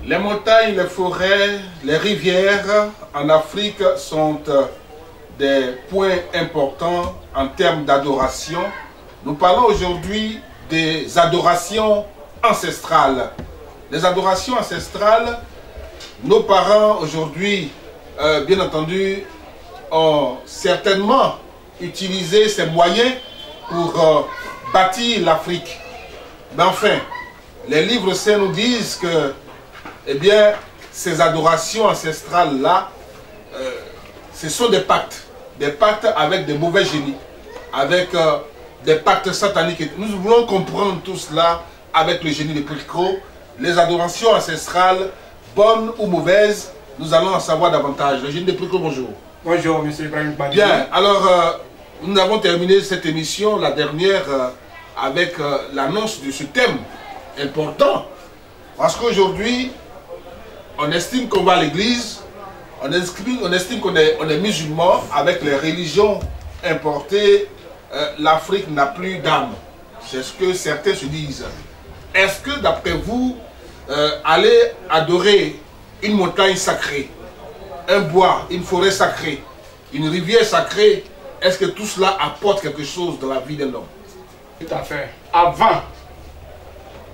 Les montagnes, les forêts, les rivières en Afrique sont des points importants en termes d'adoration. Nous parlons aujourd'hui des adorations ancestrales. Les adorations ancestrales, nos parents aujourd'hui, bien entendu, ont certainement utilisé ces moyens pour bâtir l'Afrique. Mais enfin, les livres saints nous disent que, eh bien, ces adorations ancestrales-là, ce sont des pactes avec des mauvais génies, avec des pactes sataniques. Nous voulons comprendre tout cela avec le génie de Pirikro. Les adorations ancestrales, bonnes ou mauvaises, nous allons en savoir davantage. Le génie de Pirikro, bonjour. Bonjour, monsieur Ibrahim Badi. Bien, alors nous avons terminé cette émission, la dernière, avec l'annonce de ce thème important. Parce qu'aujourd'hui, on estime qu'on va à l'église, on estime qu'on est musulman. Avec les religions importées, l'Afrique n'a plus d'âme. C'est ce que certains se disent. Est-ce que d'après vous, aller adorer une montagne sacrée, un bois, une forêt sacrée, une rivière sacrée, est-ce que tout cela apporte quelque chose dans la vie d'un homme? Tout à fait. Avant,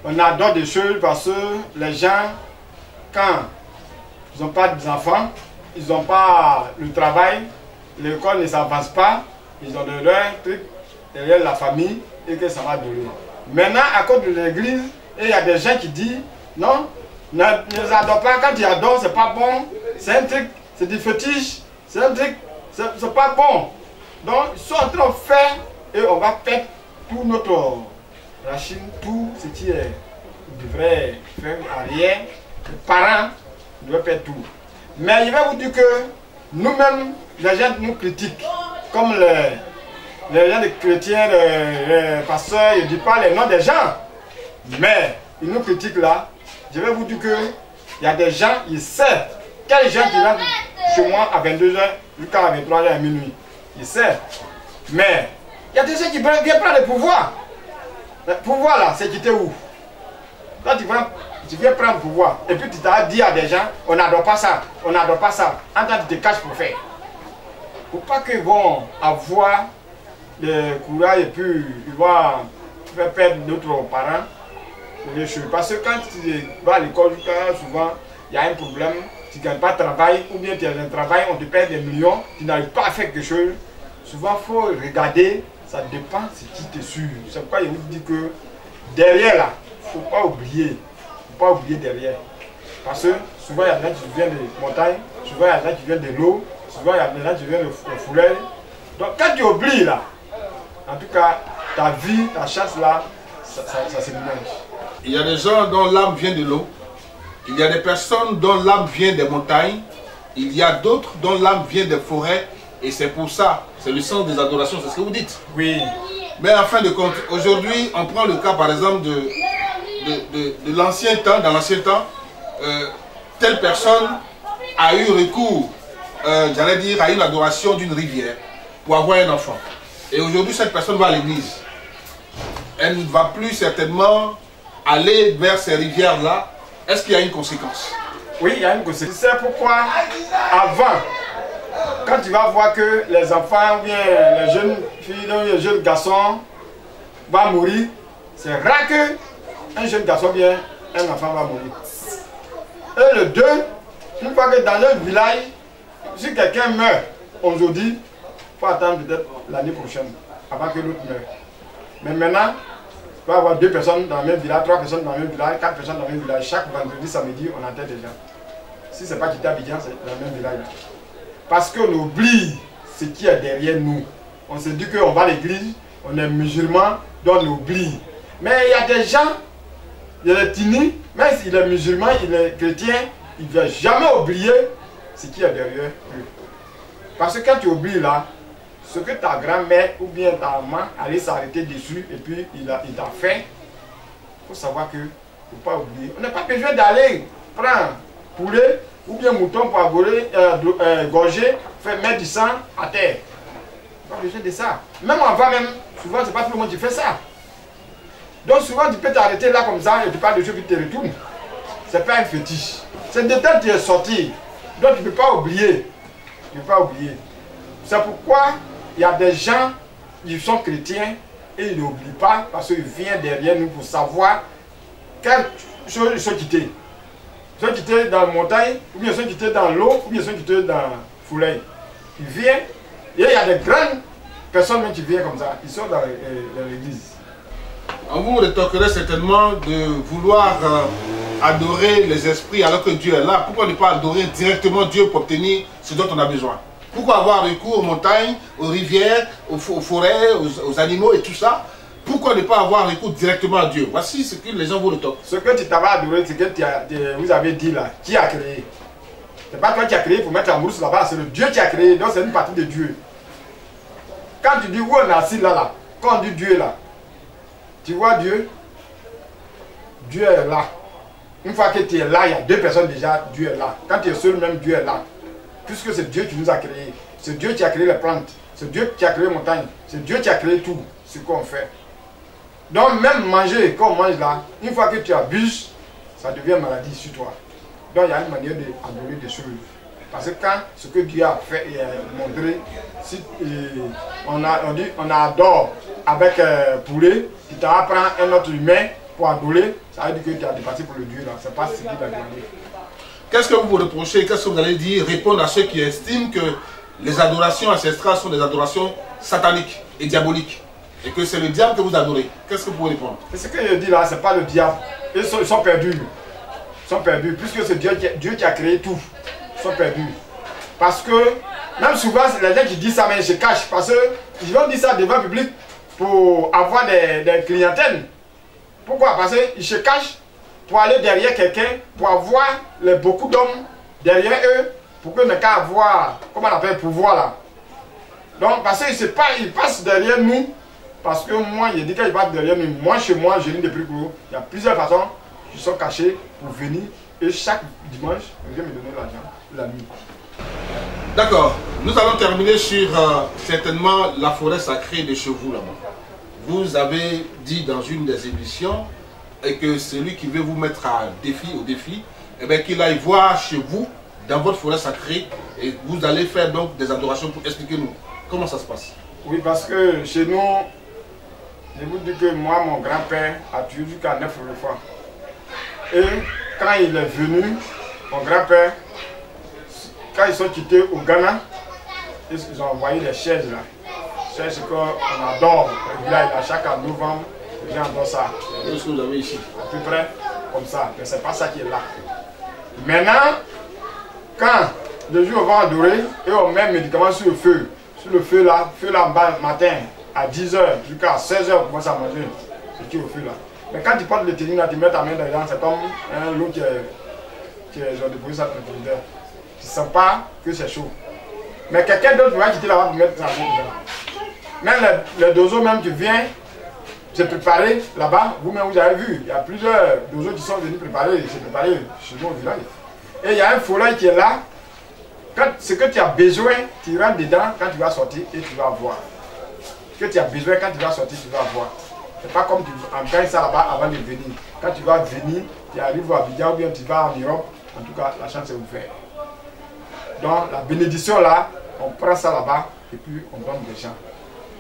on adore des choses parce que les gens, quand ils n'ont pas d'enfants, ils n'ont pas le travail, l'école ne s'avance pas, ils ont de leur truc derrière la famille et que ça va durer. Maintenant, à cause de l'église, il y a des gens qui disent non, ne les adore pas. Quand tu adores, c'est pas bon, c'est un truc, c'est du fétiche, c'est un truc, c'est pas bon. Donc, ils sont en train de faire et on va perdre tout notre rachine, tout ce qui est devrait faire arrière. Les parents doivent perdre tout. Mais je vais vous dire que nous-mêmes, les gens nous critiquent, comme les gens des chrétiens, les pasteurs, ils ne disent pas les noms des gens. Mais ils nous critiquent là. Je vais vous dire que il y a des gens, ils savent quels gens qui rentrent chez moi à 22h jusqu'à 23h à minuit. Ils savent. Mais il y a des gens qui viennent prendre le pouvoir. Le pouvoir là, c'est quitter où? Quand tu viens prendre le pouvoir et puis tu t'as dit à des gens, on n'adore pas ça, on n'adore pas ça. En tant que tu te caches pour faire. Pour pas qu'ils vont avoir le courage et puis ils vont faire perdre d'autres parents. Parce que quand tu vas à l'école, souvent il y a un problème, tu ne gagnes pas de travail, ou bien tu as un travail, on te paie des millions, tu n'arrives pas à faire quelque chose. Souvent il faut regarder, ça dépend de ce qui te suit. C'est pourquoi je vous dis que derrière là, il ne faut pas oublier. Il ne faut pas oublier derrière. Parce que souvent il y a des gens qui viennent des montagnes, souvent il y a des gens qui viennent de l'eau, souvent il y a des gens qui viennent de fourrés. Donc quand tu oublies là, en tout cas, ta vie, ta chasse là, ça se mélange. Il y a des gens dont l'âme vient de l'eau. Il y a des personnes dont l'âme vient des montagnes. Il y a d'autres dont l'âme vient des forêts. Et c'est pour ça, c'est le sens des adorations, c'est ce que vous dites. Oui. Mais en fin de compte, aujourd'hui, on prend le cas par exemple de l'ancien temps. Dans l'ancien temps, telle personne a eu recours, j'allais dire, à une adoration d'une rivière pour avoir un enfant. Et aujourd'hui, cette personne va à l'église. Elle ne va plus certainement aller vers ces rivières-là. Est-ce qu'il y a une conséquence? Oui, il y a une conséquence. C'est pourquoi, avant, quand tu vas voir que les enfants, bien les jeunes filles, les jeunes garçons vont mourir, c'est rare qu'un jeune garçon, bien un enfant va mourir. Et le deux, une fois que dans le village, si quelqu'un meurt aujourd'hui, il faut attendre peut-être l'année prochaine, avant que l'autre meure. Mais maintenant, il va y avoir 2 personnes dans le même village, 3 personnes dans le même village, 4 personnes dans le même village. Chaque vendredi, samedi, on enterre des gens. Si ce n'est pas quitter Abidjan, c'est dans le même village. Parce qu'on oublie ce qui est derrière nous. On se dit qu'on va à l'église, on est musulman, donc on oublie. Mais il y a des gens, il y a des tinis, même s'il est musulman, il est chrétien, il ne va jamais oublier ce qui est derrière lui. Parce que quand tu oublies là, ce que ta grand-mère ou bien ta maman allait s'arrêter dessus et puis il t'a fait, il faut savoir que, il ne faut pas oublier. On n'a pas besoin d'aller prendre poulet, bien mouton pour gorger, mettre du sang à terre. Pas besoin de ça. Même avant, même, souvent, c'est pas tout le monde qui fait ça. Donc, souvent, tu peux t'arrêter là comme ça et tu parles de choses qui te retournent. C'est pas un fétiche. C'est de temps tu es sorti. Donc, tu ne peux pas oublier. Tu ne peux pas oublier. C'est pourquoi il y a des gens qui sont chrétiens et ils n'oublient pas parce qu'ils viennent derrière nous pour savoir quelles choses ils sont quittés. Ils sont quittés dans la montagne, ou bien ils sont quittés dans l'eau, ou bien ils sont quittés dans le foulée. Ils viennent. Et il y a des grandes personnes même qui viennent comme ça, ils sont dans l'église. On vous rétorquerait certainement de vouloir adorer les esprits alors que Dieu est là. Pourquoi ne pas adorer directement Dieu pour obtenir ce dont on a besoin? Pourquoi avoir recours aux montagnes, aux rivières, aux forêts, aux animaux et tout ça? Pourquoi ne pas avoir recours directement à Dieu? Voici ce que les gens vous rétorquent. Ce que tu t'avais adoré, c'est que vous avez dit là, qui a créé? C'est pas toi qui as créé pour mettre la mousse là-bas, c'est le Dieu qui a créé, donc c'est une partie de Dieu. Quand tu dis où on est assis là, quand on dit Dieu est là, tu vois Dieu? Dieu est là. Une fois que tu es là, il y a deux personnes déjà, Dieu est là. Quand tu es seul, même Dieu est là. Puisque c'est Dieu qui nous a créés. C'est Dieu qui a créé les plantes. C'est Dieu qui a créé les montagnes. C'est Dieu qui a créé tout ce qu'on fait. Donc même manger, quand on mange là, une fois que tu abuses, ça devient maladie sur toi. Donc il y a une manière d'adorer des choses. Parce que quand ce que Dieu a fait et a montré, si on adore avec poulet, tu t'en apprends un autre humain pour adorer, ça veut dire que tu as dépassé pour le Dieu là. C'est pas ce qu'il a demandé. Qu'est-ce que vous vous reprochez? Qu'est-ce que vous allez dire? Répondre à ceux qui estiment que les adorations ancestrales sont des adorations sataniques et diaboliques. Et que c'est le diable que vous adorez. Qu'est-ce que vous pouvez répondre? Ce que je dis là, c'est pas le diable. Ils sont perdus. Ils sont perdus. Puisque c'est Dieu qui a créé tout. Ils sont perdus. Parce que, même souvent, les gens qui disent ça, mais ils se cachent. Parce qu'ils vont dire ça devant le public pour avoir des clientèles. Pourquoi? Parce qu'ils se cachent pour aller derrière quelqu'un, pour avoir beaucoup d'hommes derrière eux, pour qu'ils n'aient qu'à avoir, comment on appelle, pouvoir là. Donc, parce qu'ils passent derrière nous. Parce que moi, il dit qu'il passe derrière nous. Moi, chez moi, je lis des plus gros. Il y a plusieurs façons qui sont cachées pour venir. Et chaque dimanche, on vient me donner l'argent la nuit. D'accord. Nous allons terminer sur certainement la forêt sacrée de chez vous là-bas. Vous avez dit dans une des émissions et que celui qui veut vous mettre au défi, eh bien, qu'il aille voir chez vous, dans votre forêt sacrée, et vous allez faire donc des adorations pour expliquer-nous comment ça se passe. Oui, parce que chez nous, je vous dis que moi, mon grand-père a tué jusqu'à 9 fois. Et quand il est venu, mon grand-père, quand ils sont quittés au Ghana, ils ont envoyé des chaises là. Chaises qu'on adore. Là, à chaque novembre, les gens adorent ça. Qu'est-ce que vous avez ici? À peu près comme ça. Mais c'est pas ça qui est là. Maintenant, quand les jours vont adorer, et on met un médicament sur le feu là, matin, à 10h jusqu'à 16h, on commence à manger. C'est qui au feu là. Mais quand tu portes le tennis là, tu mets ta main dedans, c'est comme un loup qui ont déposé ça dans le frigidaire. Tu ne sens pas que c'est chaud. Mais quelqu'un d'autre va quitter là-bas pour mettre sa main dedans. Même les dozos même qui viennent se préparer là-bas, vous-même vous avez vu, il y a plusieurs dozos qui sont venus se préparer chez nous au village. Et il y a un follet qui est là. Quand ce que tu as besoin, tu rentres dedans quand tu vas sortir et tu vas voir. Ce que tu as besoin quand tu vas sortir, tu vas voir. C'est pas comme tu gagnes ça là-bas avant de venir. Quand tu vas venir, tu arrives à Abidjan ou bien tu vas en Europe, en tout cas, la chance est ouverte. Donc, la bénédiction là, on prend ça là-bas et puis on donne des gens.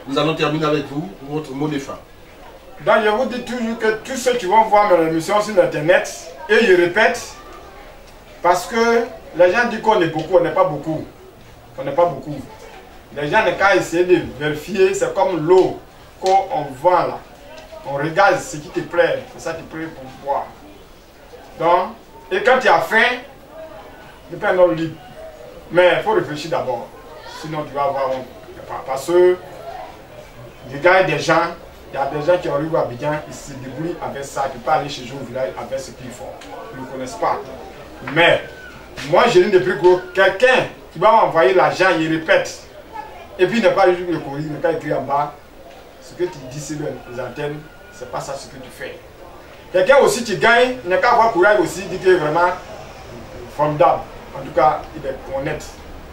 Nous allons terminer avec vous, votre mot de fin. Donc, je vous dis toujours que tous ceux qui vont voir mes émissions sur Internet, et je répète, parce que les gens disent qu'on est beaucoup, on n'est pas beaucoup. On n'est pas beaucoup. Les gens n'ont qu'à essayer de vérifier, c'est comme l'eau qu'on vend là. On regarde ce qui te plaît, c'est ça qui te plaît pour boire. Donc, et quand tu as faim, tu prends un homme libre. Mais il faut réfléchir d'abord. Sinon, tu vas avoir parce que je gagne des gens, il y a des gens qui arrivent à Abidjan, ils se débrouillent avec ça, tu peux aller chez eux au village avec ce qu'ils font. Ils ne connaissent pas. Mais, moi, j'ai une des plus gros. Quelqu'un qui va m'envoyer l'argent, il répète. Et puis, il n'est pas juste le courrier, il n'est pas écrit en bas. Ce que tu dis sur les antennes, c'est pas ça ce que tu fais. Quelqu'un aussi qui gagne, il n'a qu'à avoir courage aussi, dit que vraiment formidable. En tout cas, il est honnête.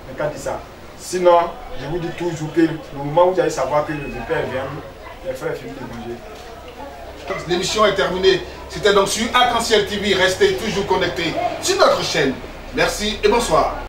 Le cas dit ça. Sinon, je vous dis toujours que le moment où vous allez savoir que le Père vient, les frères finissent de manger. L'émission est terminée. C'était donc sur Arc-en-Ciel TV. Restez toujours connectés sur notre chaîne. Merci et bonsoir.